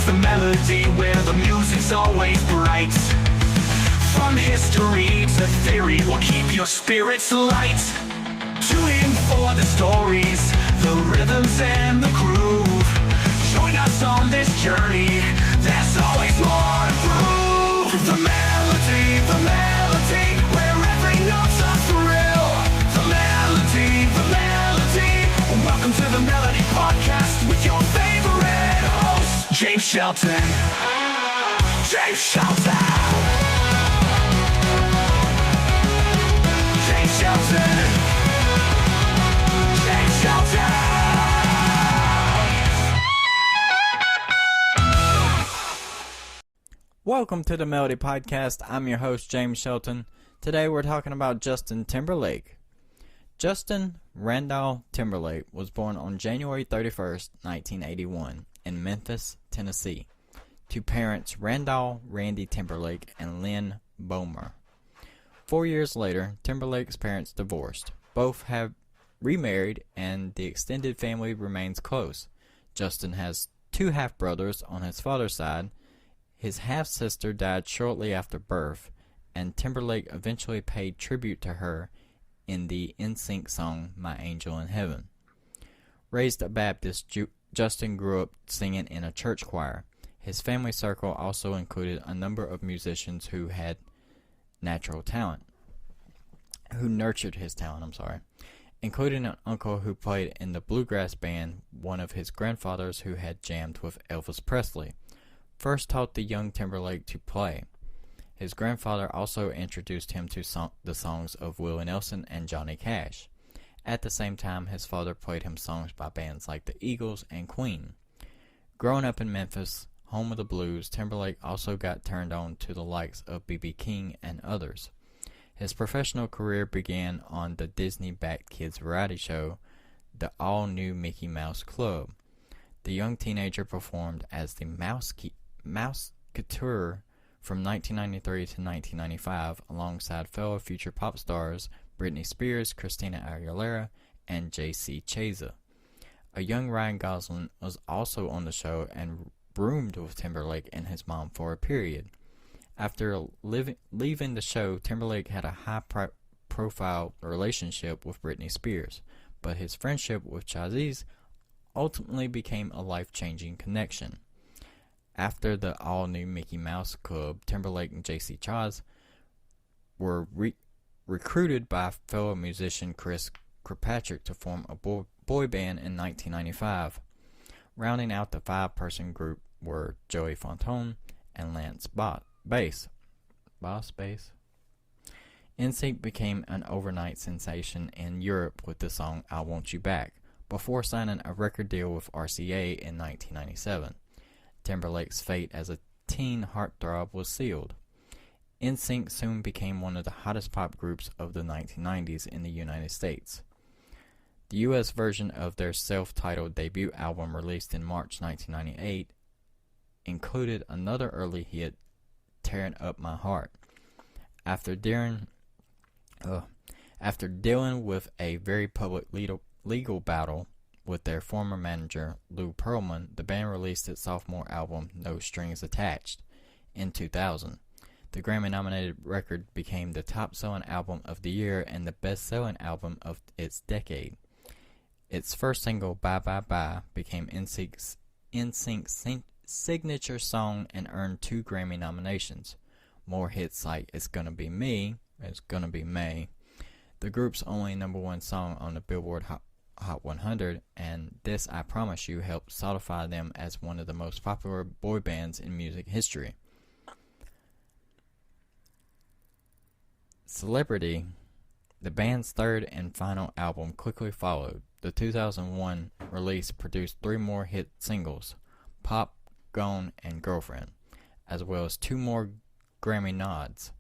the melody where the music's always bright. From history to theory, we'll keep your spirits light. Tune in for the stories, the rhythms and the groove. Join us on this journey, there's always more to prove. The melody, where every note's a thrill. The melody, welcome to the Melody Podcast with your favorite host, James Shelton. James Shelton. James Shelton. James Shelton. Welcome to the Melody Podcast. I'm your host, James Shelton. Today we're talking about Justin Timberlake. Justin Randall Timberlake was born on January 31st, 1981 in Memphis, Tennessee, to parents Randall Randy Timberlake and Lynn Bomer. 4 years later, Timberlake's parents divorced. Both have remarried and the extended family remains close. Justin has two half-brothers on his father's side. His half-sister died shortly after birth, and Timberlake eventually paid tribute to her in the NSYNC song My Angel in Heaven. Raised a Baptist, Justin grew up singing in a church choir. His family circle also included a number of musicians who had natural talent, who nurtured his talent, including an uncle who played in the bluegrass band, one of his grandfathers who had jammed with Elvis Presley. First taught the young Timberlake to play. His grandfather also introduced him to the songs of Willie Nelson and Johnny Cash. At the same time, his father played him songs by bands like the Eagles and Queen. Growing up in Memphis, home of the blues, Timberlake also got turned on to the likes of B.B. King and others. His professional career began on the Disney-backed kids variety show, the all-new Mickey Mouse Club. The young teenager performed as the Mouseketeer from 1993 to 1995 alongside fellow future pop stars Britney Spears, Christina Aguilera, and J.C. Cheza. A young Ryan Gosling was also on the show and roomed with Timberlake and his mom for a period. After leaving the show, Timberlake had a high-profile relationship with Britney Spears, but his friendship with Chazzy ultimately became a life-changing connection. After the all-new Mickey Mouse Club, Timberlake and J.C. Chaz were recruited by fellow musician Chris Kirkpatrick to form a boy band in 1995. Rounding out the five-person group were Joey Fatone and Lance Bass. NSYNC became an overnight sensation in Europe with the song I Want You Back, before signing a record deal with RCA in 1997. Timberlake's fate as a teen heartthrob was sealed. NSYNC soon became one of the hottest pop groups of the 1990s in the United States. The U.S. version of their self-titled debut album released in March 1998 included another early hit, Tearing Up My Heart. After dealing with a very public legal battle with their former manager, Lou Pearlman, the band released its sophomore album, No Strings Attached, in 2000. The Grammy-nominated record became the top-selling album of the year and the best-selling album of its decade. Its first single, Bye Bye Bye, became NSYNC's signature song and earned 2 Grammy nominations. More hits like It's Gonna Be Me, It's Gonna Be May, the group's only #1 song on the Billboard Hot 100, and This I Promise You helped solidify them as one of the most popular boy bands in music history. Celebrity, the band's third and final album, quickly followed. The 2001 release produced 3 more hit singles, Pop, Gone, and Girlfriend, as well as 2 more Grammy nods.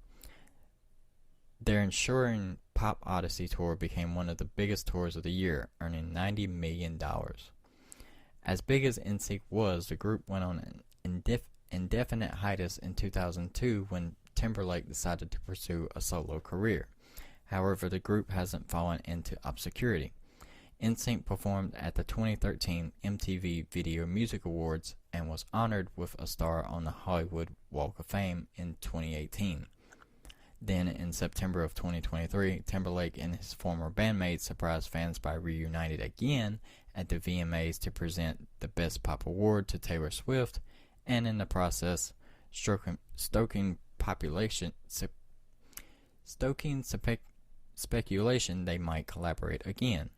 Their ensuing Pop Odyssey tour became one of the biggest tours of the year, earning $90 million. As big as NSYNC was, the group went on an indefinite hiatus in 2002 when Timberlake decided to pursue a solo career. However, the group hasn't fallen into obscurity. NSYNC performed at the 2013 MTV Video Music Awards and was honored with a star on the Hollywood Walk of Fame in 2018. Then, in September of 2023, Timberlake and his former bandmates surprised fans by reuniting again at the VMAs to present the Best Pop Award to Taylor Swift, and in the process, stoking speculation they might collaborate again.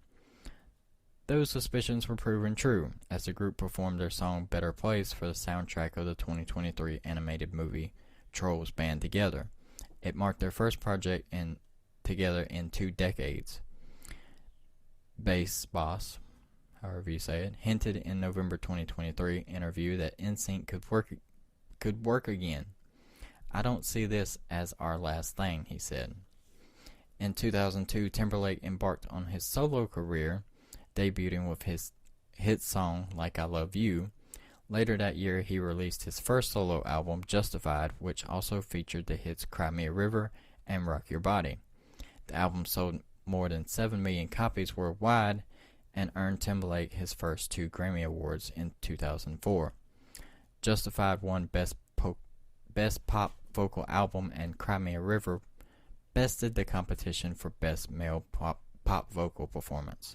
Those suspicions were proven true, as the group performed their song Better Place for the soundtrack of the 2023 animated movie Trolls Band Together. It marked their first project together in 2 decades. Bass Boss, however you say it, hinted in November 2023 interview that NSYNC could work again. "I don't see this as our last thing," he said. In 2002, Timberlake embarked on his solo career, debuting with his hit song Like I Love You. Later that year, he released his first solo album, Justified, which also featured the hits Cry Me a River and Rock Your Body. The album sold more than 7 million copies worldwide and earned Timberlake his first 2 Grammy Awards in 2004. Justified won Best Pop Vocal Album, and Cry Me a River bested the competition for Best Male Pop Vocal Performance.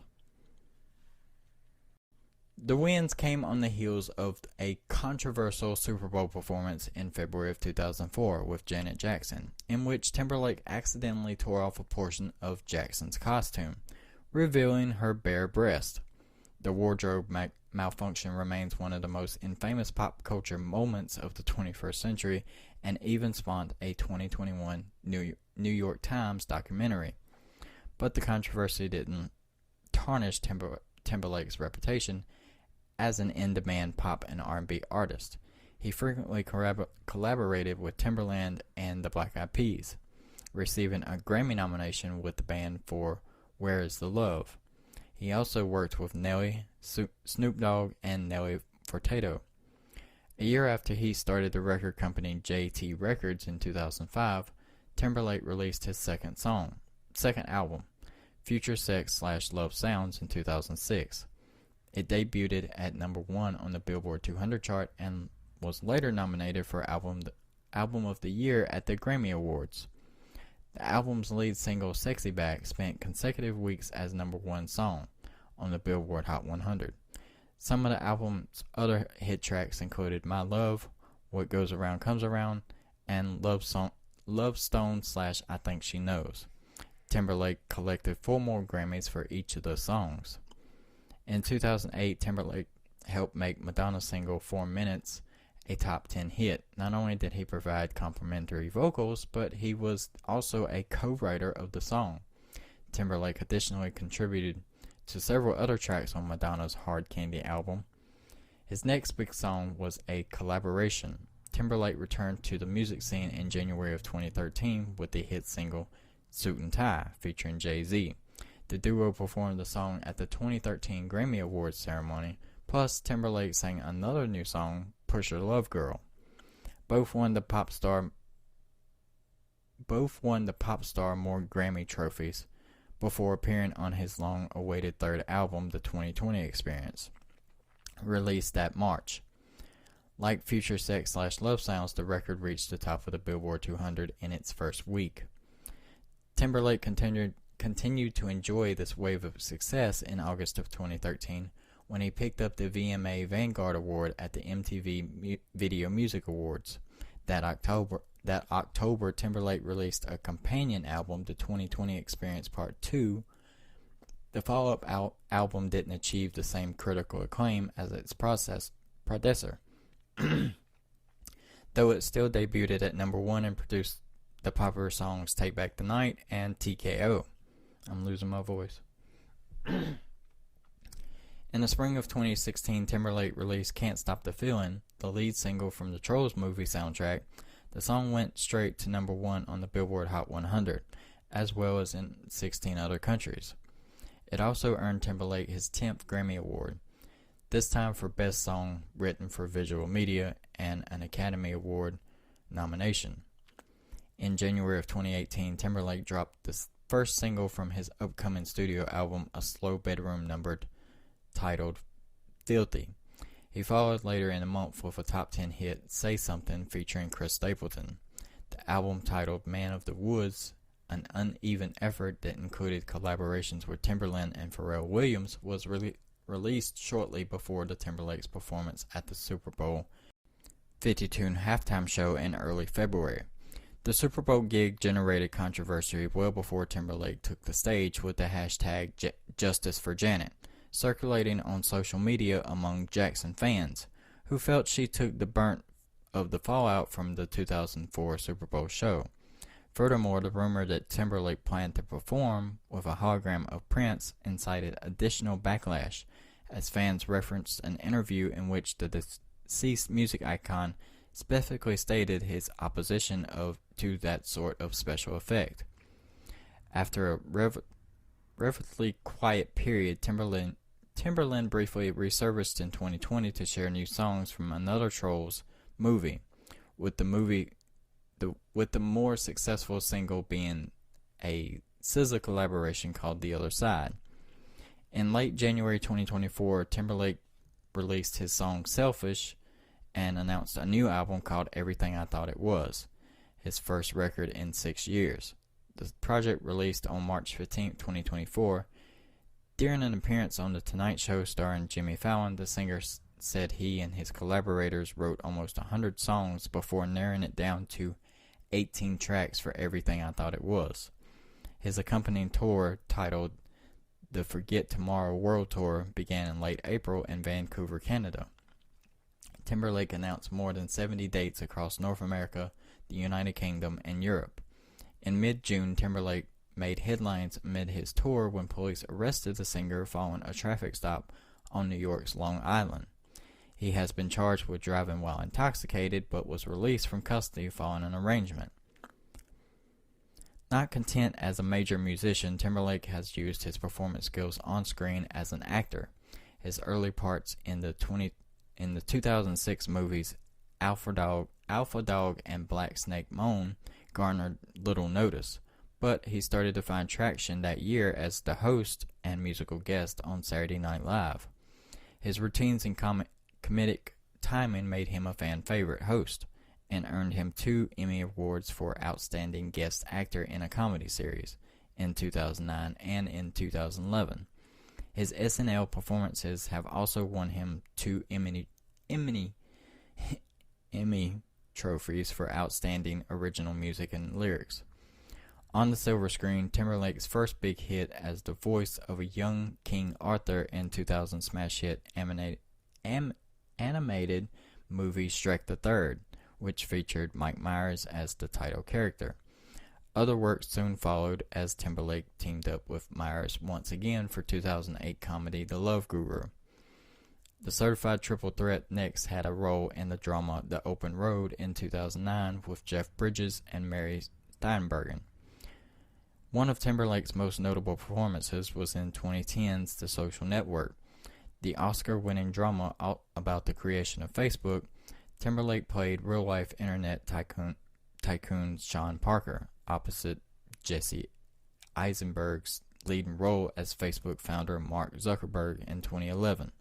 The wins came on the heels of a controversial Super Bowl performance in February of 2004 with Janet Jackson, in which Timberlake accidentally tore off a portion of Jackson's costume, revealing her bare breast. The wardrobe malfunction remains one of the most infamous pop culture moments of the 21st century, and even spawned a 2021 New York Times documentary. But the controversy didn't tarnish Timberlake's reputation as an in-demand pop and R&B artist. He frequently collaborated with Timbaland and the Black Eyed Peas, receiving a Grammy nomination with the band for Where Is the Love. He also worked with Nelly, Snoop Dogg, and Nelly Furtado. A year after he started the record company JT Records in 2005, Timberlake released his second album, Future Sex / Love Sounds, in 2006. It debuted at number 1 on the Billboard 200 chart and was later nominated for Album of the Year at the Grammy Awards. The album's lead single, Sexy Back, spent consecutive weeks as number 1 song on the Billboard Hot 100. Some of the album's other hit tracks included My Love, What Goes Around Comes Around, and Love Stone / I Think She Knows. Timberlake collected 4 more Grammys for each of those songs. In 2008, Timberlake helped make Madonna's single 4 Minutes a top 10 hit. Not only did he provide complimentary vocals, but he was also a co-writer of the song. Timberlake additionally contributed to several other tracks on Madonna's Hard Candy album. His next big song was a collaboration. Timberlake returned to the music scene in January of 2013 with the hit single Suit and Tie, featuring Jay-Z. The duo performed the song at the 2013 Grammy Awards ceremony, plus Timberlake sang another new song, Pusher Love Girl. Both won the pop star more Grammy trophies before appearing on his long-awaited third album, The 2020 Experience, released that March. Like Future Sex / Love Sounds, the record reached the top of the Billboard 200 in its first week. Timberlake continued to enjoy this wave of success in August of 2013 when he picked up the VMA Vanguard Award at the MTV Video Music Awards. That October, Timberlake released a companion album, The 2020 Experience Part 2. The follow-up album didn't achieve the same critical acclaim as its predecessor, though it still debuted at number 1 and produced the popular songs Take Back the Night and TKO. I'm losing my voice. In the spring of 2016, Timberlake released Can't Stop the Feeling, the lead single from the Trolls movie soundtrack. The song went straight to number 1 on the Billboard Hot 100, as well as in 16 other countries. It also earned Timberlake his 10th Grammy Award, this time for Best Song Written for Visual Media and an Academy Award nomination. In January of 2018, Timberlake dropped the first single from his upcoming studio album, a slow bedroom number titled Filthy. He followed later in the month with a top 10 hit, Say Something, featuring Chris Stapleton. The album, titled Man of the Woods, an uneven effort that included collaborations with Timbaland and Pharrell Williams, was released shortly before the Timberlake's performance at the Super Bowl 52 halftime show in early February. The Super Bowl gig generated controversy well before Timberlake took the stage, with the hashtag Justice for Janet circulating on social media among Jackson fans, who felt she took the brunt of the fallout from the 2004 Super Bowl show. Furthermore, the rumor that Timberlake planned to perform with a hologram of Prince incited additional backlash, as fans referenced an interview in which the deceased music icon specifically stated his opposition to that sort of special effect. After a relatively quiet period, Timbaland briefly resurfaced in 2020 to share new songs from another Trolls movie, with the more successful single being a SZA collaboration called The Other Side. In late January 2024, Timberlake released his song Selfish and announced a new album called Everything I Thought It Was, his first record in 6 years. The project released on March 15, 2024. During an appearance on The Tonight Show starring Jimmy Fallon, the singer said he and his collaborators wrote almost 100 songs before narrowing it down to 18 tracks for Everything I Thought It Was. His accompanying tour, titled the Forget Tomorrow World Tour, began in late April in Vancouver, Canada. Timberlake announced more than 70 dates across North America, the United Kingdom, and Europe. In mid-June, Timberlake made headlines amid his tour when police arrested the singer following a traffic stop on New York's Long Island. He has been charged with driving while intoxicated, but was released from custody following an arrangement. Not content as a major musician, Timberlake has used his performance skills on screen as an actor. His early parts in the 2006 movies Alpha Dog and Black Snake Moan garnered little notice, but he started to find traction that year as the host and musical guest on Saturday Night Live. His routines and comedic timing made him a fan favorite host, and earned him 2 Emmy Awards for Outstanding Guest Actor in a Comedy Series in 2009 and in 2011. His SNL performances have also won him 2 Emmy trophies for Outstanding Original Music and Lyrics. On the silver screen, Timberlake's first big hit as the voice of a young King Arthur in 2000 smash hit animated movie Shrek the Third, which featured Mike Myers as the title character. Other work soon followed as Timberlake teamed up with Myers once again for 2008 comedy The Love Guru. The certified triple threat next had a role in the drama The Open Road in 2009 with Jeff Bridges and Mary Steenburgen. One of Timberlake's most notable performances was in 2010's The Social Network. The Oscar-winning drama about the creation of Facebook. Timberlake played real-life internet tycoon Sean Parker, opposite Jesse Eisenberg's leading role as Facebook founder Mark Zuckerberg in 2011.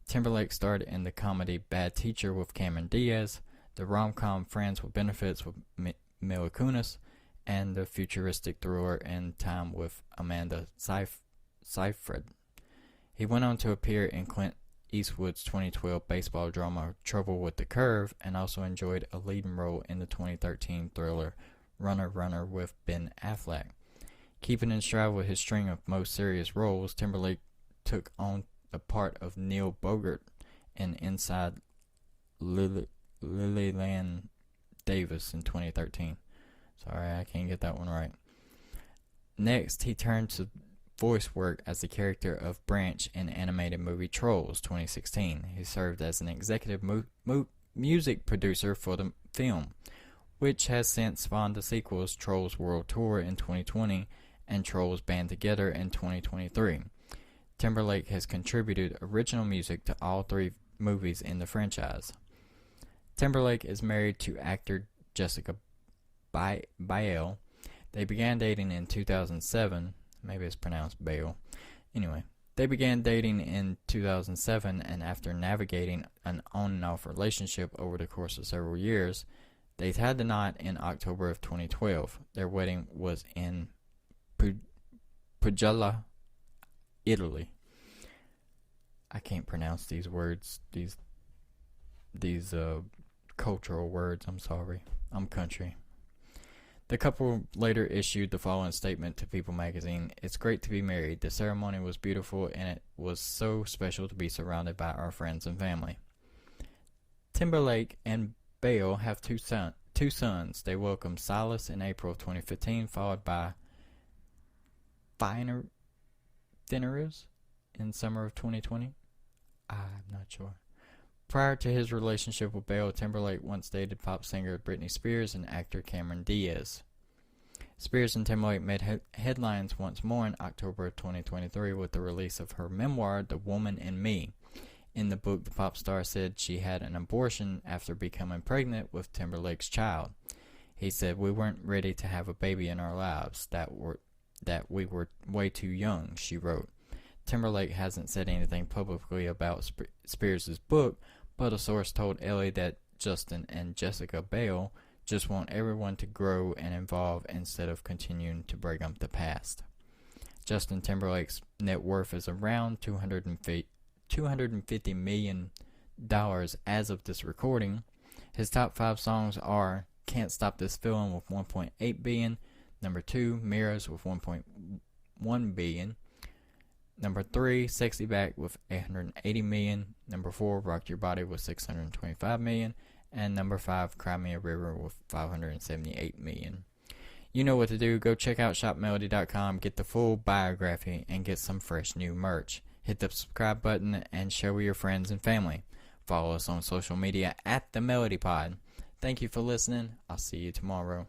Timberlake starred in the comedy Bad Teacher with Cameron Diaz, the rom-com Friends with Benefits with Mila Kunis, and the futuristic thriller In Time with Amanda Seyfried. He went on to appear in Clint Eastwood's 2012 baseball drama Trouble with the Curve, and also enjoyed a leading role in the 2013 thriller Runner Runner with Ben Affleck. Keeping in stride with his string of most serious roles, Timberlake took on the part of Neil Bogart in Inside Llewellyn Davis in 2013. Sorry, I can't get that one right. Next, he turned to voice work as the character of Branch in animated movie Trolls 2016. He served as an executive music producer for the film, which has since spawned the sequels Trolls World Tour in 2020 and Trolls Band Together in 2023. Timberlake has contributed original music to all 3 movies in the franchise. Timberlake is married to actor Jessica Biel. They began dating in 2007. Maybe it's pronounced Bale. Anyway, They began dating in 2007, and after navigating an on and off relationship over the course of several years, they tied the knot in October of 2012. Their wedding was in Puglia, Italy. I can't pronounce these words, these cultural words. I'm sorry. I'm country. The couple later issued the following statement to People magazine: "It's great to be married. The ceremony was beautiful, and it was so special to be surrounded by our friends and family." Timberlake and Bale have two sons. They welcomed Silas in April of 2015, followed by Finners in summer of 2020. I'm not sure. Prior to his relationship with Bale, Timberlake once dated pop singer Britney Spears and actor Cameron Diaz. Spears and Timberlake made headlines once more in October of 2023 with the release of her memoir, The Woman in Me. In the book, the pop star said she had an abortion after becoming pregnant with Timberlake's child. He said, "We weren't ready to have a baby in our lives, that we were way too young," she wrote. Timberlake hasn't said anything publicly about Spears' book, but a source told Ellie that Justin and Jessica Bale just want everyone to grow and evolve instead of continuing to bring up the past. Justin Timberlake's net worth is around $250 million as of this recording. His top 5 songs are Can't Stop This Feeling with $1.8 billion, number 2, Mirrors with $1.1 billion, number 3, Sexy Back with $880 million, number 4, Rock Your Body with $625 million, and number 5, Cry Me a River with $578 million. You know what to do. Go check out shopmelody.com, get the full biography, and get some fresh new merch. Hit the subscribe button and share with your friends and family. Follow us on social media at The Melody Pod. Thank you for listening. I'll see you tomorrow.